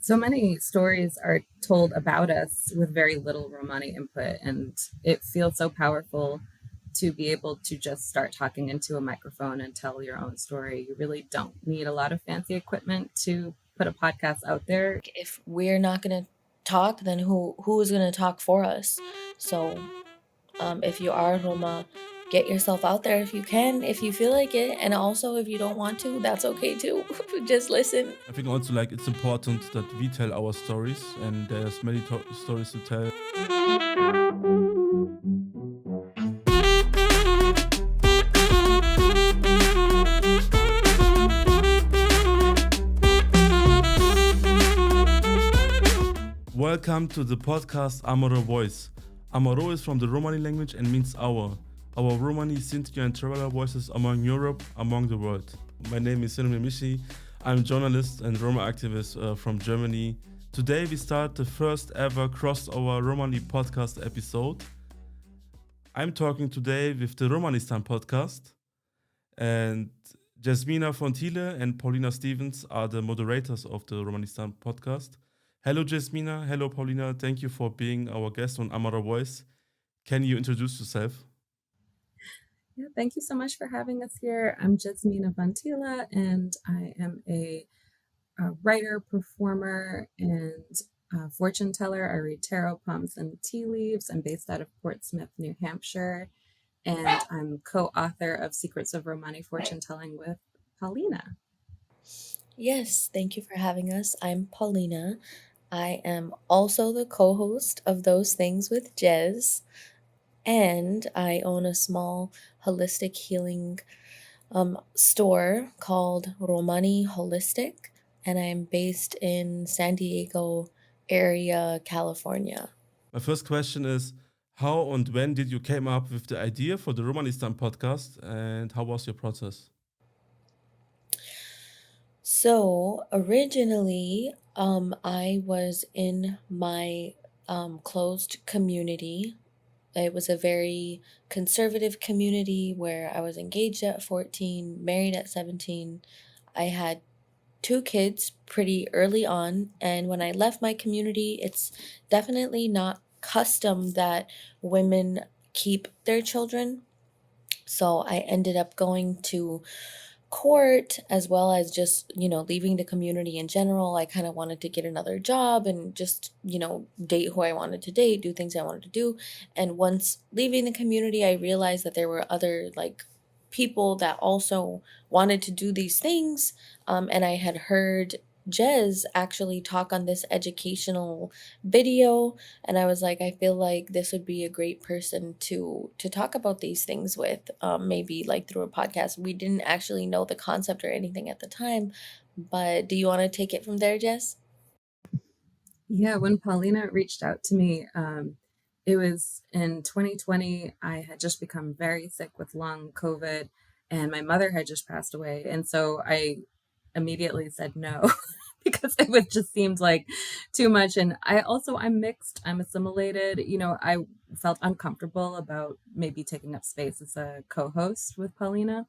So many stories are told about us with very little Romani input, and it feels so powerful to be able to just start talking into a microphone and tell your own story. You really don't need a lot of fancy equipment to put a podcast out there. If we're not going to talk, then who is going to talk for us? So if you are Roma, get yourself out there if you can, if you feel like it. And also, if you don't want to, that's okay too. Just listen. I think also like it's important that we tell our stories, and there's many stories to tell. Welcome to the podcast Amaro Voice. Amaro is from the Romani language and means our. Our Romani, Sinti and traveler voices among Europe, among the world. My name is Mishi. I'm a journalist and Roma activist from Germany. Today we start the first ever crossover Romani podcast episode. I'm talking today with the Romanistan Podcast, and Jezmina from Thiele and Paulina Stevens are the moderators of the Romanistan Podcast. Hello Jezmina, hello Paulina, thank you for being our guest on Amaro Voice. Can you introduce yourself? Yeah, thank you so much for having us here. I'm Jezmina van Thiele, and I am a writer, performer, and fortune teller. I read tarot palms and tea leaves. I'm based out of Portsmouth, New Hampshire, and I'm co-author of Secrets of Romani Fortune Telling with Paulina. Yes, thank you for having us. I'm Paulina. I am also the co-host of Those Things with Jez, and I own a small holistic healing store called Romani Holistic, and I'm based in San Diego area, California. My first question is, how and when did you came up with the idea for the Romanistan podcast, and how was your process? So originally, I was in my closed community. It was a very conservative community where I was engaged at 14, married at 17. I had 2 kids pretty early on, and when I left my community, it's definitely not custom that women keep their children. So I ended up going to court as well as just, leaving the community in general. I kind of wanted to get another job and just, date who I wanted to date, do things I wanted to do. And once leaving the community, I realized that there were other people that also wanted to do these things. And I had heard Jez actually talk on this educational video, and I was like, I feel like this would be a great person to talk about these things with, maybe through a podcast. We didn't actually know the concept or anything at the time, but do you want to take it from there, Jess? Yeah, when Paulina reached out to me, it was in 2020. I had just become very sick with long COVID, and my mother had just passed away. And so I immediately said no because it would just seemed like too much. And I'm mixed. I'm assimilated. I felt uncomfortable about maybe taking up space as a co-host with Paulina.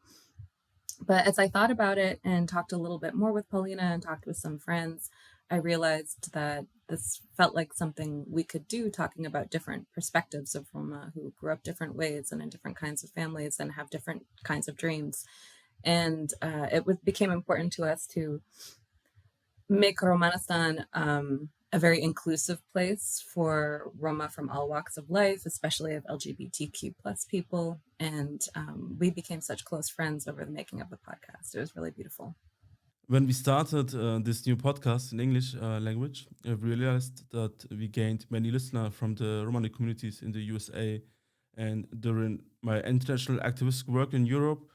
But as I thought about it and talked a little bit more with Paulina and talked with some friends, I realized that this felt like something we could do, talking about different perspectives of Roma who grew up different ways and in different kinds of families and have different kinds of dreams. And became important to us to make Romanistan a very inclusive place for Roma from all walks of life, especially of LGBTQ plus people. And we became such close friends over the making of the podcast. It was really beautiful. When we started this new podcast in English language, I realized that we gained many listeners from the Romani communities in the USA. And during my international activist work in Europe,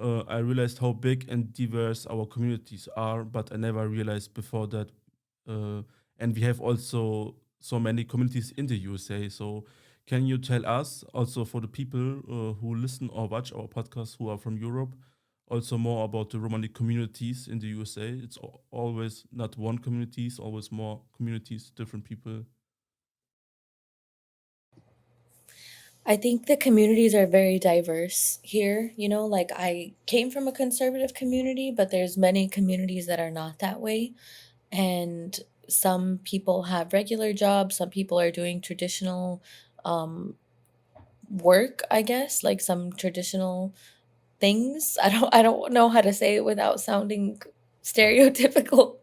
I realized how big and diverse our communities are, but I never realized before that. And we have also so many communities in the USA. So, can you tell us, also for the people who listen or watch our podcast who are from Europe, also more about the Romani communities in the USA? It's always not one community, it's always more communities, different people. I think the communities are very diverse here. I came from a conservative community, but there's many communities that are not that way. And some people have regular jobs, some people are doing traditional work, I guess, like some traditional things. I don't know how to say it without sounding stereotypical.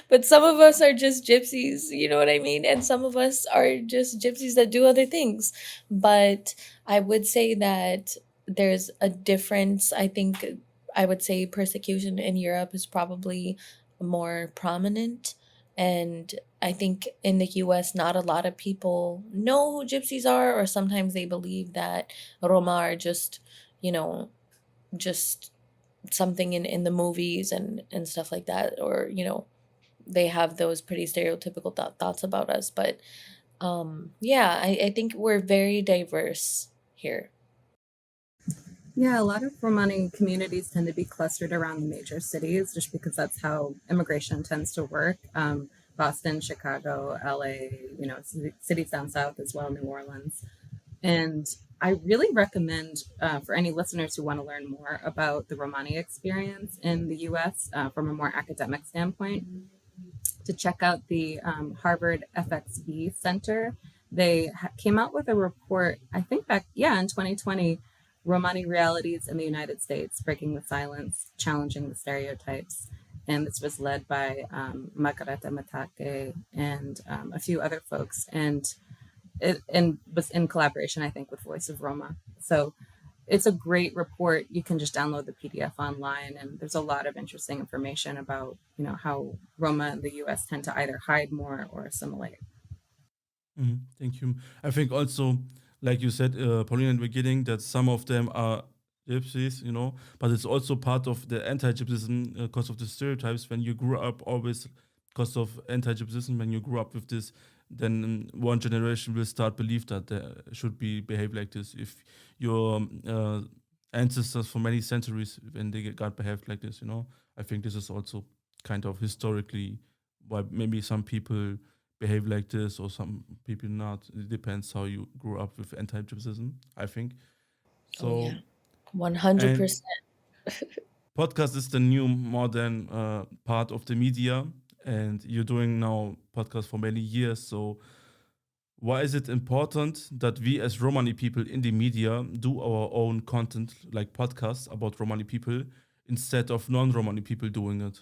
But some of us are just gypsies, you know what I mean? And some of us are just gypsies that do other things. But I would say that there's a difference. I think I would say persecution in Europe is probably more prominent. And I think in the US, not a lot of people know who gypsies are, or sometimes they believe that Roma are just, you know, just something in the movies and stuff like that, or, they have those pretty stereotypical thoughts about us. But yeah, I think we're very diverse here. Yeah, a lot of Romani communities tend to be clustered around the major cities just because that's how immigration tends to work. Boston, Chicago, LA, cities down south as well, New Orleans. And I really recommend for any listeners who want to learn more about the Romani experience in the US from a more academic standpoint, to check out the Harvard FXB Center. They came out with a report, I think in 2020, Romani Realities in the United States, Breaking the Silence, Challenging the Stereotypes. And this was led by Margareta Matake and a few other folks. And it was in collaboration, I think, with Voice of Roma. So it's a great report. You can just download the PDF online, and there's a lot of interesting information about, how Roma in the US tend to either hide more or assimilate. Thank you. I think also, like you said, Paulina, in the beginning, that some of them are gypsies, but it's also part of the anti-gypsism because of the stereotypes. When you grew up always because of anti-gypsism, when you grew up with this, then one generation will start believe that they should be behave like this. If your ancestors for many centuries, when they got behaved like this, I think this is also kind of historically why maybe some people behave like this or some people not. It depends how you grew up with anti-gypsism, I think. So, Oh yeah, 100%. Podcast is the new modern part of the media, and you're doing now podcast for many years. So why is it important that we as Romani people in the media do our own content, like podcasts about Romani people, instead of non-Romani people doing it?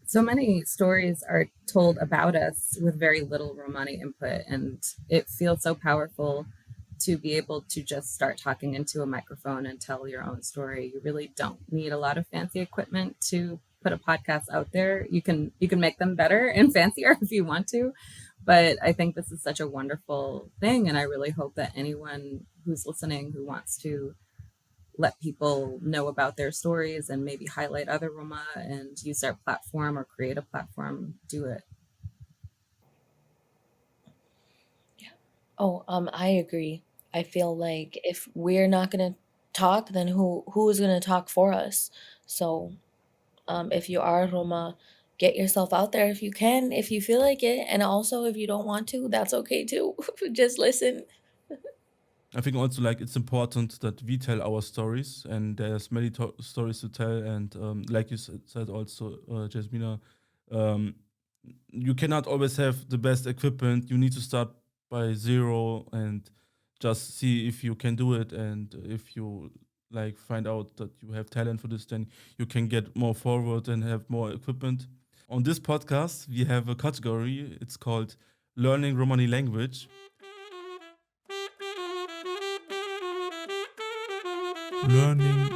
So many stories are told about us with very little Romani input, and it feels so powerful to be able to just start talking into a microphone and tell your own story. You really don't need a lot of fancy equipment to put a podcast out there. You can make them better and fancier if you want to, but I think this is such a wonderful thing, and I really hope that anyone who's listening who wants to let people know about their stories and maybe highlight other Roma and use their platform or create a platform, do it. Yeah. Oh, I agree. I feel like if we're not gonna talk, then who is gonna talk for us? So, if you are Roma, get yourself out there if you can, if you feel like it, and also if you don't want to, that's okay too. Just listen. I think also like it's important that we tell our stories, and there's many stories to tell. And like you said also, Jezmina, you cannot always have the best equipment. You need to start by zero and just see if you can do it. And if you like find out that you have talent for this, then you can get more forward and have more equipment. On this podcast, we have a category. It's called Learning Romani Language. Learning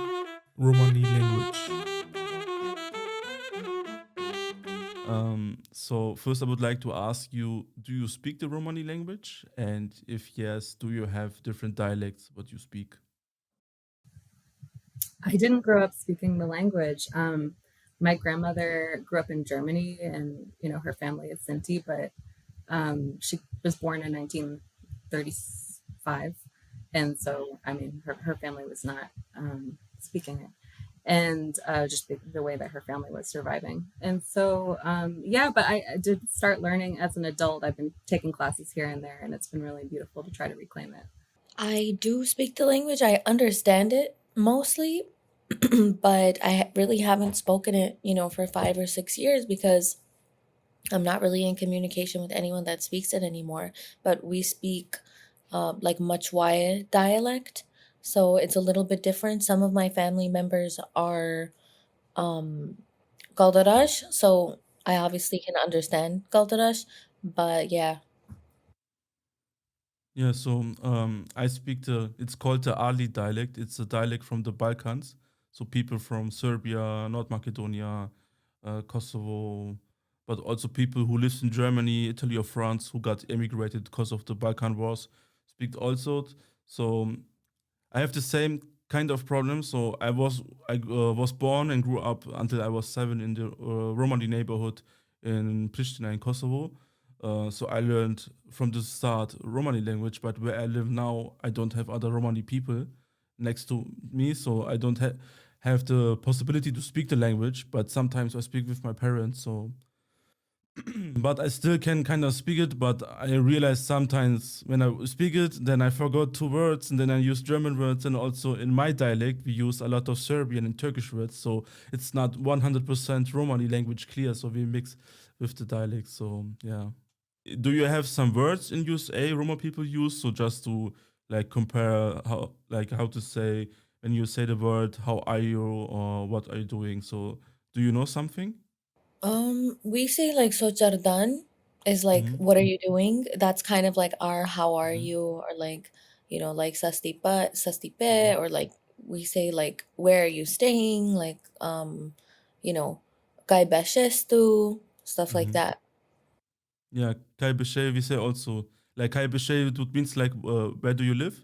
Romani language. So first I would like to ask you, do you speak the Romani language? And if yes, do you have different dialects what you speak? I didn't grow up speaking the language. My grandmother grew up in Germany, and her family is Sinti, but she was born in 1935, and so her family was not speaking it, and just the way that her family was surviving. And so but I did start learning as an adult. I've been taking classes here and there, and it's been really beautiful to try to reclaim it. I do speak the language. I understand it mostly, but I really haven't spoken it, for 5 or 6 years because I'm not really in communication with anyone that speaks it anymore, but we speak like Machwaya dialect. So it's a little bit different. Some of my family members are um, Galdarash, so I obviously can understand Galdarash, but yeah. Yeah, so I speak it's called the Ali dialect. It's a dialect from the Balkans. So people from Serbia, North Macedonia, Kosovo, but also people who lived in Germany, Italy, or France who got emigrated because of the Balkan Wars speak also. So I have the same kind of problem. So I was born and grew up until I was 7 in the Romani neighborhood in Pristina in Kosovo. So I learned from the start Romani language, but where I live now, I don't have other Romani people next to me, so I don't have the possibility to speak the language. But sometimes I speak with my parents, so but I still can kind of speak it. But I realize sometimes when I speak it, then I forgot two words, and then I use German words, and also in my dialect we use a lot of Serbian and Turkish words, so it's not 100% Romani language clear. So we mix with the dialect. So yeah. Do you have some words in USA Roma people use? So just to like compare how to say when you say the word how are you or what are you doing? So do you know something? We say like Sochardan is like Mm-hmm. what are you doing? That's kind of like our how are Mm-hmm. you, or like, you know, like Mm-hmm. sastipe, or like we say like where are you staying? Like you know, kai beshestu, stuff like Mm-hmm. that. Yeah, Kai Beshe, we say also like Kai Beshe, it would means like where do you live?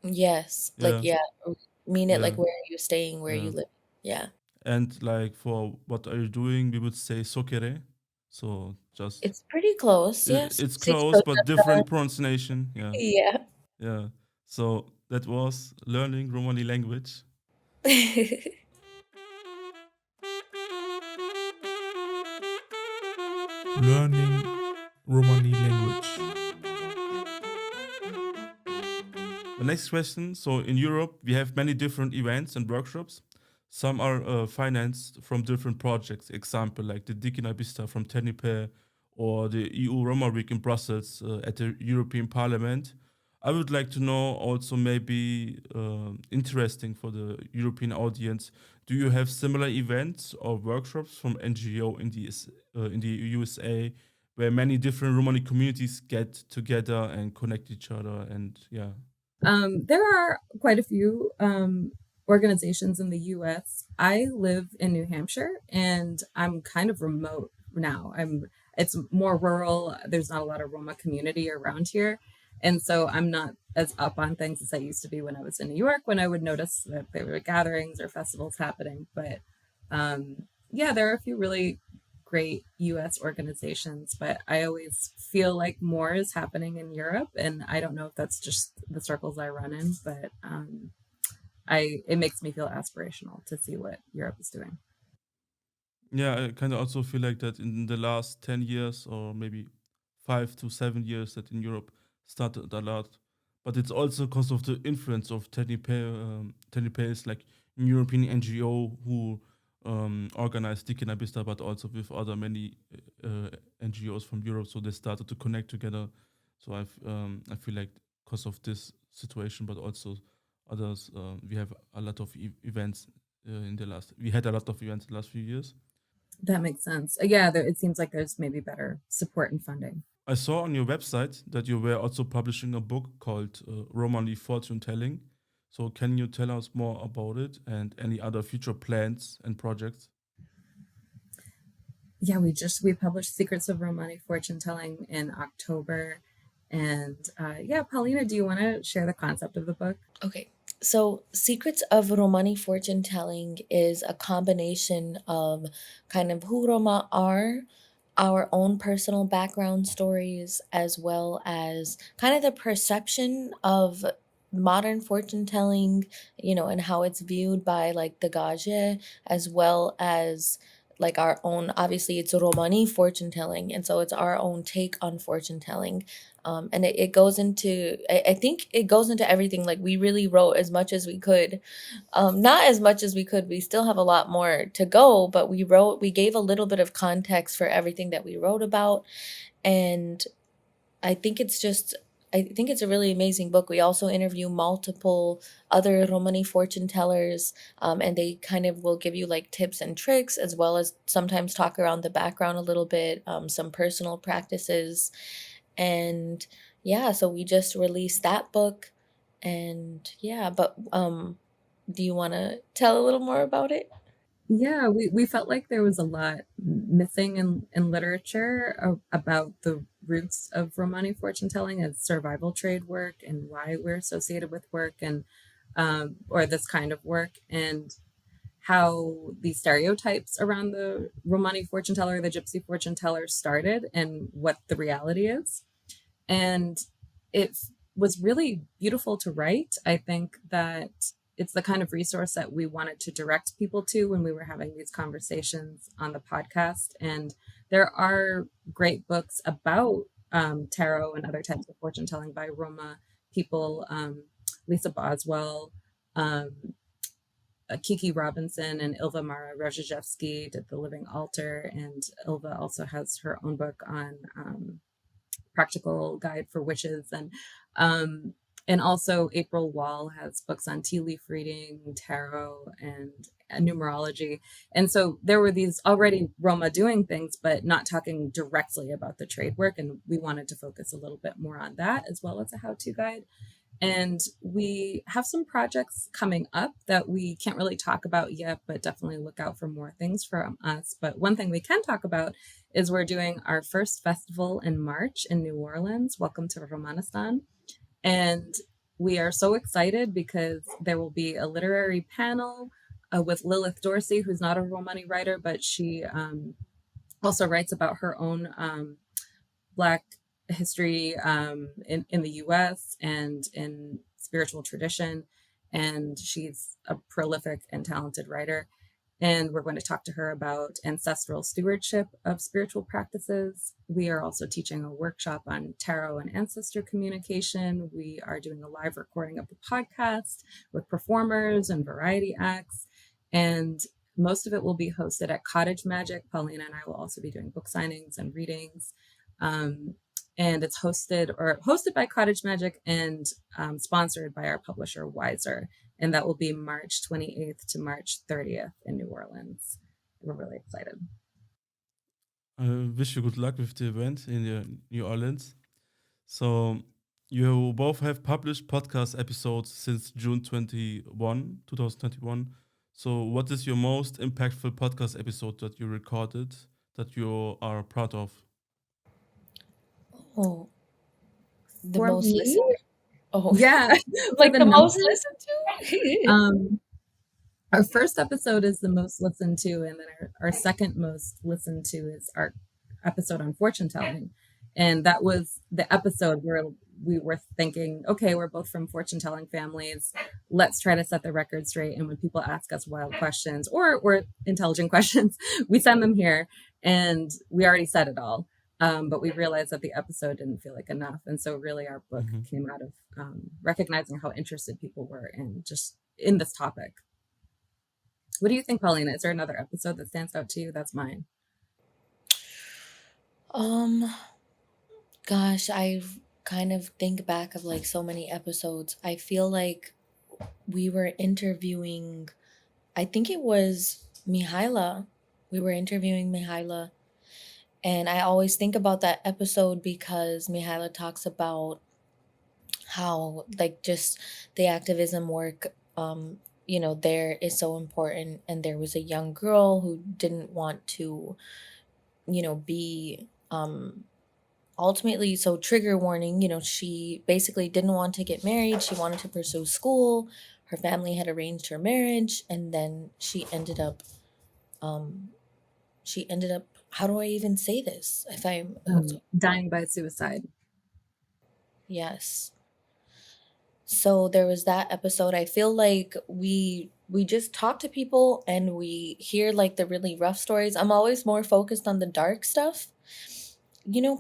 Yes, like Yeah, yeah, mean it like yeah, where are you staying, where you yeah. live. Yeah. And like for what are you doing, we would say Sokere. So just It's pretty close. Yes. it's Six close but Sochardan. different pronunciation. Yeah, Yeah. yeah. So that was learning Romani language. Learning Romani language. The next question. So in Europe, we have many different events and workshops. Some are financed from different projects. Example, like the Dikina Bista from Tenerife or the EU Roma Week in Brussels at the European Parliament. I would like to know also maybe interesting for the European audience. Do you have similar events or workshops from NGO in the USA where many different Romani communities get together and connect each other and yeah. There are quite a few organizations in the US. I live in New Hampshire and I'm kind of remote now. It's more rural. There's not a lot of Roma community around here. And so I'm not as up on things as I used to be when I was in New York, when I would notice that there were gatherings or festivals happening. But yeah, there are a few really great US organizations, but I always feel like more is happening in Europe. And I don't know if that's just the circles I run in, but it makes me feel aspirational to see what Europe is doing. Yeah, I kind of also feel like that in the last 10 years or maybe 5 to 7 years that in Europe started a lot. But it's also because of the influence of Tenerife. Tenerife is like a European NGO who organized Dikina Bista, but also with other many NGOs from Europe. So they started to connect together. So I feel like because of this situation, but also others, we have a lot of events we had a lot of events in the last few years. That makes sense. Yeah, it seems like there's maybe better support and funding. I saw on your website that you were also publishing a book called Romani Fortune Telling. So, can you tell us more about it and any other future plans and projects? Yeah, we published Secrets of Romani Fortune Telling in October. And yeah, Paulina, do you want to share the concept of the book? Okay. So, Secrets of Romani Fortune Telling is a combination of kind of who Roma are, our own personal background stories, as well as kind of the perception of modern fortune telling, you know, and how it's viewed by like the Gaje, as well as like our own, obviously it's Romani fortune telling, and so it's our own take on fortune telling. And it goes into, I think it goes into everything. Like we really wrote as much as we could. Not as much as we could. We still have a lot more to go, but we gave a little bit of context for everything that we wrote about. And I think it's a really amazing book. We also interview multiple other Romani fortune tellers, and they kind of will give you like tips and tricks, as well as sometimes talk around the background a little bit, some personal practices. And yeah, so we just released that book. And yeah, but do you want to tell a little more about it? Yeah, we felt like there was a lot missing in literature about the roots of Romani fortune telling as survival trade work and why we're associated with work and or this kind of work, and how the stereotypes around the Romani fortune teller, the gypsy fortune teller started and what the reality is. And it was really beautiful to write. I think that it's the kind of resource that we wanted to direct people to when we were having these conversations on the podcast. And there are great books about tarot and other types of fortune telling by Roma people, Lisa Boswell, Kiki Robinson, and Ilva Mara Rozhajevsky did The Living Altar. And Ilva also has her own book on Practical Guide for Witches, and also April Wall has books on tea leaf reading, tarot, and numerology. And so there were these already Roma doing things, but not talking directly about the trade work. And we wanted to focus a little bit more on that, as well as a how-to guide. And we have some projects coming up that we can't really talk about yet, but definitely look out for more things from us. But one thing we can talk about is we're doing our first festival in March in New Orleans. Welcome to Romanistan. And we are so excited because there will be a literary panel with Lilith Dorsey, who's not a Romani writer, but she also writes about her own Black history in the US and in spiritual tradition. And she's a prolific and talented writer. And we're going to talk to her about ancestral stewardship of spiritual practices. We are also teaching a workshop on tarot and ancestor communication. We are doing a live recording of the podcast with performers and variety acts. And most of it will be hosted at Cottage Magic. Paulina and I will also be doing book signings and readings. And it's hosted by Cottage Magic and sponsored by our publisher Wiser. And that will be March 28th to March 30th in New Orleans. We're really excited. I wish you good luck with the event in New Orleans. So you both have published podcast episodes since June 2021. So what is your most impactful podcast episode that you recorded that you are proud of? Oh, the For most me, listened. Oh, yeah, like the most numbers, listened to. our first episode is the most listened to, and then our second most listened to is our episode on fortune telling. And that was the episode where we were thinking, okay, we're both from fortune telling families. Let's try to set the record straight. And when people ask us wild questions or intelligent questions, we send them here. And we already said it all. But we realized that the episode didn't feel like enough. And so really our book came out of recognizing how interested people were in this topic. What do you think, Paulina? Is there another episode that stands out to you? That's mine. Gosh, I kind of think back of like so many episodes. I feel like we were interviewing, I think it was Mihaila. We were interviewing Mihaila. And I always think about that episode because Mihaila talks about how like just the activism work, there is so important. And there was a young girl who didn't want to, be ultimately, so trigger warning, she basically didn't want to get married. She wanted to pursue school. Her family had arranged her marriage. And then she ended up, how do I even say this? If I'm dying by suicide. Yes. So there was that episode. I feel like we we just talk to people and we hear like the really rough stories. I'm always more focused on the dark stuff.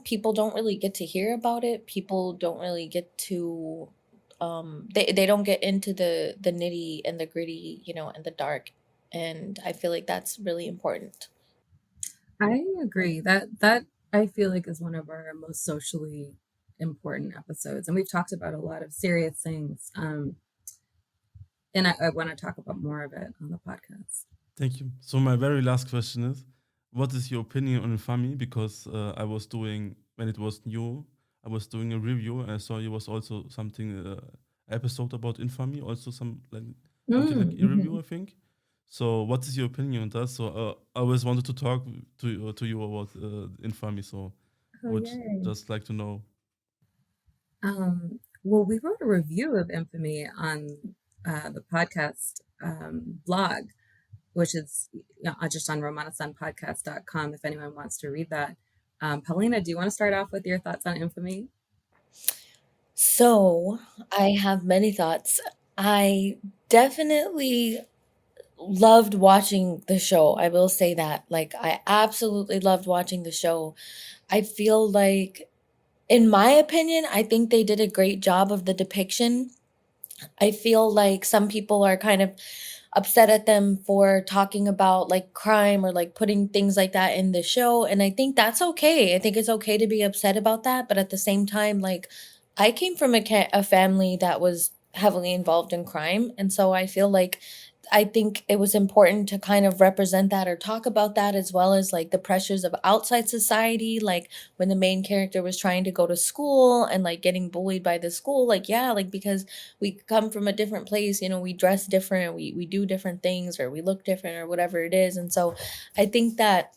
People don't really get to hear about it. People don't really get to they don't get into the nitty and the gritty, and the dark. And I feel like that's really important. I agree that I feel like is one of our most socially important episodes, and we've talked about a lot of serious things. And I want to talk about more of it on the podcast. Thank you. So my very last question is, what is your opinion on Infamy? Because I was doing, when it was new, I was doing a review and I saw you was also something episode about Infamy, also something like a review, I think. So what is your opinion on that? So I always wanted to talk to you about Infamy. So would just like to know. Well, we wrote a review of Infamy on the podcast blog, which is just on romanistan.podcast.com if anyone wants to read that. Paulina, do you want to start off with your thoughts on Infamy? So I have many thoughts. I definitely loved watching the show. I will say that. Like, I absolutely loved watching the show. I feel like, in my opinion, I think they did a great job of the depiction. I feel like some people are kind of upset at them for talking about like crime or like putting things like that in the show. And I think that's okay. I think it's okay to be upset about that. But at the same time, like, I came from a family that was heavily involved in crime. And so I think it was important to kind of represent that or talk about that, as well as like the pressures of outside society, like when the main character was trying to go to school and like getting bullied by the school, like, yeah, like, because we come from a different place, we dress different, we do different things, or we look different, or whatever it is. And so I think that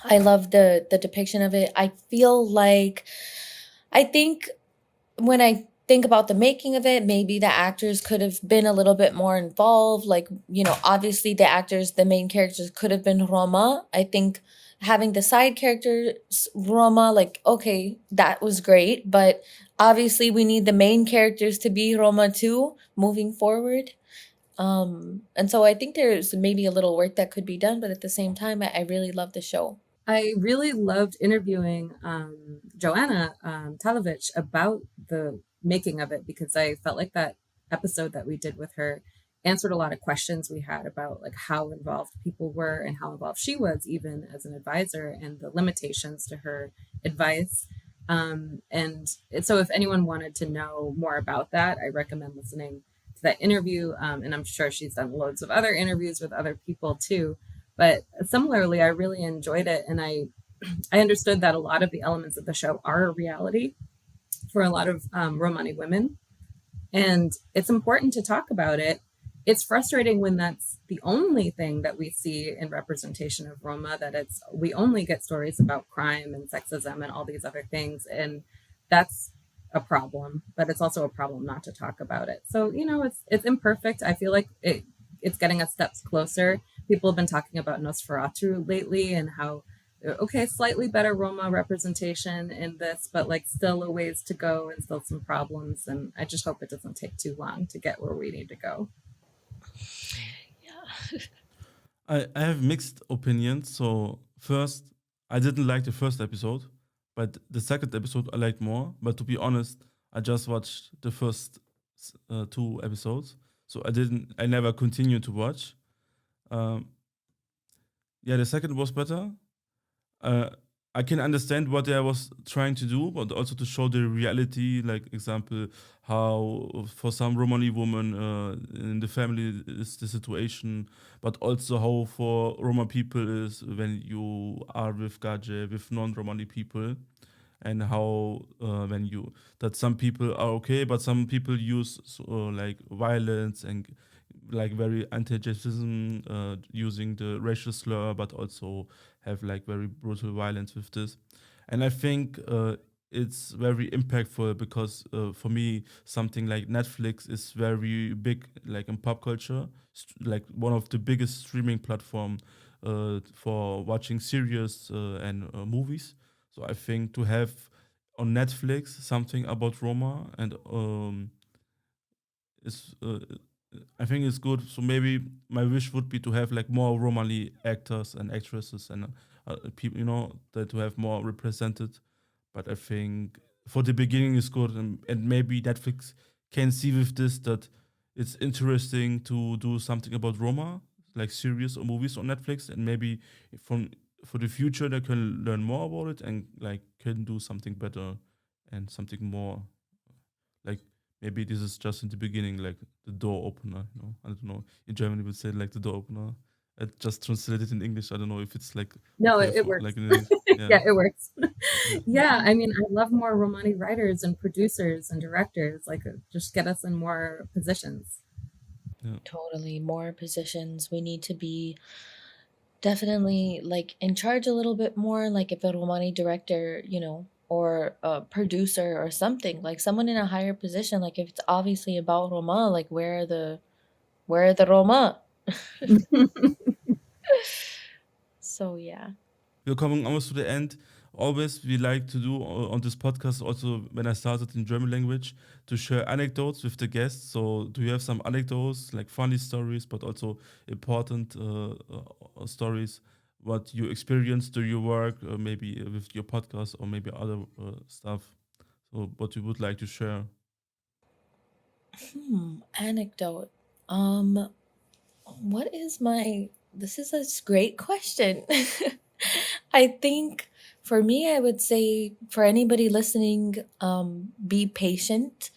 I love the depiction of it. I think when I think about the making of it, maybe the actors could have been a little bit more involved. Like, obviously the main characters could have been Roma. I think having the side characters Roma, like, okay, that was great, but obviously we need the main characters to be Roma too, moving forward. And so I think there's maybe a little work that could be done, but at the same time, I really love the show. I really loved interviewing Joanna Talovich about the making of it, because I felt like that episode that we did with her answered a lot of questions we had about like how involved people were and how involved she was even as an advisor, and the limitations to her advice. And so if anyone wanted to know more about that, I recommend listening to that interview. And I'm sure she's done loads of other interviews with other people too. But similarly, I really enjoyed it. And I understood that a lot of the elements of the show are a reality for a lot of Romani women. And it's important to talk about it. It's frustrating when that's the only thing that we see in representation of Roma, that we only get stories about crime and sexism and all these other things. And that's a problem, but it's also a problem not to talk about it. So, it's imperfect. I feel like it's getting us steps closer. People have been talking about Nosferatu lately and how, okay, slightly better Roma representation in this, but like still a ways to go and still some problems. And I just hope it doesn't take too long to get where we need to go. Yeah. I have mixed opinions. So first, I didn't like the first episode, but the second episode I liked more. But to be honest, I just watched the first 2 episodes. So I never continued to watch. The second was better. I can understand what I was trying to do, but also to show the reality, like example, how for some Romani woman in the family is the situation, but also how for Roma people is when you are with Gaje, with non-Romani people, and how that some people are okay, but some people use like violence and like very anti-Jezism, using the racial slur, but also have like very brutal violence with this. And I think it's very impactful because for me, something like Netflix is very big, like in pop culture, like one of the biggest streaming platform for watching series and movies. So I think to have on Netflix something about Roma and is I think it's good. So maybe my wish would be to have like more Romani actors and actresses and people, that to have more represented. But I think for the beginning is good, and maybe Netflix can see with this that it's interesting to do something about Roma, like series or movies on Netflix, and maybe from for the future they can learn more about it and like can do something better and something more like maybe this is just in the beginning, like the door opener. I don't know. In Germany, we would say like the door opener. I just translated in English. I don't know if it's like No, okay it for works. like in English. Yeah, Yeah, it works. yeah, Yeah, I mean, I love more Romani writers and producers and directors. Like, just get us in more positions. yeah. Totally, more positions. We need to be definitely like in charge a little bit more, like if a Romani director, or a producer or something, like someone in a higher position, like if it's obviously about Roma, like where are the Roma? So yeah. We're coming almost to the end. Always we like to do on this podcast, also when I started in German language, to share anecdotes with the guests. So do you have some anecdotes, like funny stories, but also important stories, what you experienced through your work, maybe with your podcast or maybe other stuff? So what you would like to share? Anecdote. Um, what is my this is a great question. I think for me, I would say for anybody listening, be patient.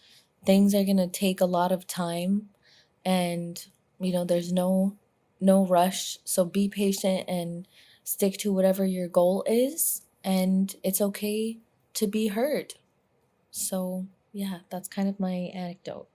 Things are gonna take a lot of time, and there's no rush. So be patient and stick to whatever your goal is, and it's okay to be heard. So yeah, that's kind of my anecdote.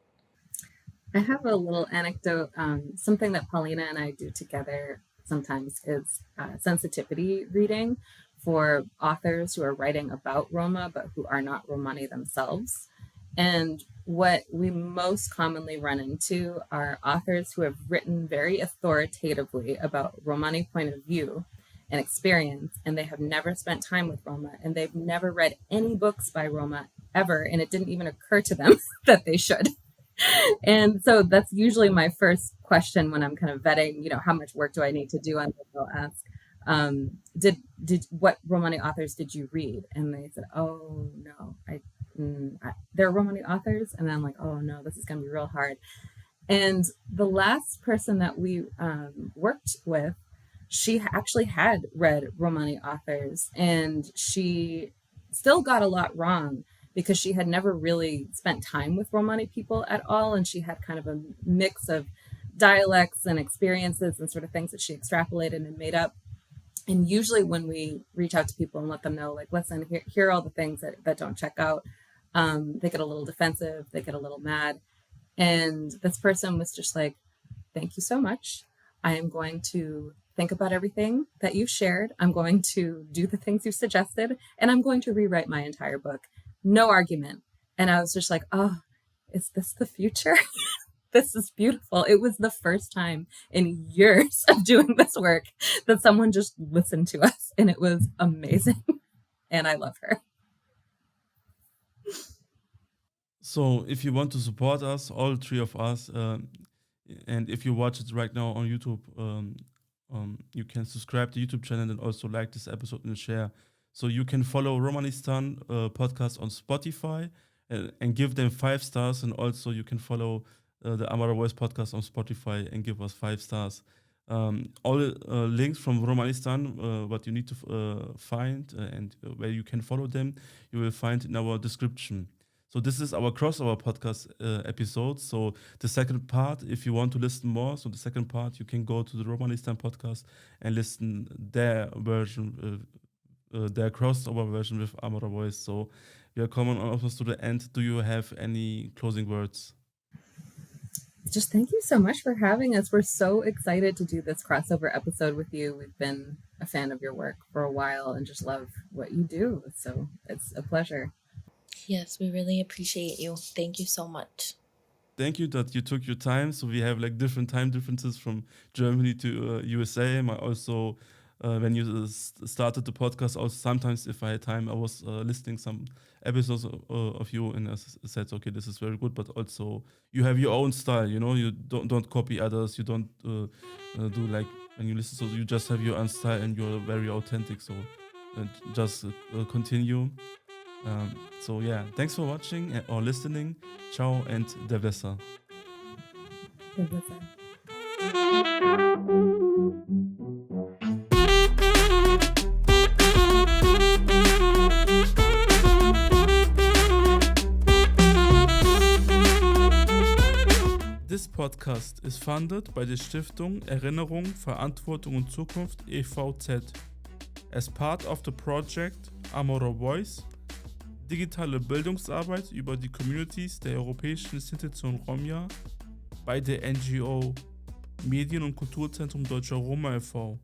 I have a little anecdote. Something that Paulina and I do together sometimes is sensitivity reading for authors who are writing about Roma but who are not Romani themselves. And what we most commonly run into are authors who have written very authoritatively about Romani point of view and experience, and they have never spent time with Roma, and they've never read any books by Roma ever, and it didn't even occur to them that they should. And so that's usually my first question when I'm kind of vetting, how much work do I need to do on this? I'll ask, did what Romani authors did you read? And they said, oh no, they're Romani authors. And I'm like, oh no, this is going to be real hard. And the last person that we worked with, she actually had read Romani authors, and she still got a lot wrong because she had never really spent time with Romani people at all. And she had kind of a mix of dialects and experiences and sort of things that she extrapolated and made up. And usually when we reach out to people and let them know, like, listen, here are all the things that don't check out, they get a little defensive, they get a little mad. And this person was just like, thank you so much. I am going to think about everything that you shared. I'm going to do the things you suggested, and I'm going to rewrite my entire book. No argument. And I was just like, oh, is this the future? This is beautiful. It was the first time in years of doing this work that someone just listened to us, and it was amazing. And I love her. So if you want to support us, all three of us, and if you watch it right now on YouTube, you can subscribe to the YouTube channel and also like this episode and share. So you can follow Romanistan podcast on Spotify and give them 5 stars, and also you can follow the Amaro Voice podcast on Spotify and give us 5 stars. All links from Romanistan, what you need to find and where you can follow them, you will find in our description. So this is our crossover podcast episode. So the second part, if you want to listen more, so the second part, you can go to the Romanistan podcast and listen their version, their crossover version with Amaro Voice. So we are coming almost to the end. Do you have any closing words? Just thank you so much for having us. We're so excited to do this crossover episode with you. We've been a fan of your work for a while and just love what you do. So it's a pleasure. Yes, we really appreciate you. Thank you so much. Thank you that you took your time. So we have like different time differences from Germany to USA. I also when you started the podcast. Also, sometimes if I had time, I was listening some episodes of you, and I said, okay, this is very good. But also, you have your own style. You know, you don't copy others. You don't do like when you listen. So you just have your own style, and you're very authentic. So just continue. So yeah, thanks for watching or listening. Ciao and der Besser. This podcast is funded by der Stiftung Erinnerung, Verantwortung und Zukunft EVZ as part of the project Amaro Voice, digitale Bildungsarbeit über die Communities der europäischen Sinti und Roma bei der NGO Medien- und Kulturzentrum Deutscher Roma e.V.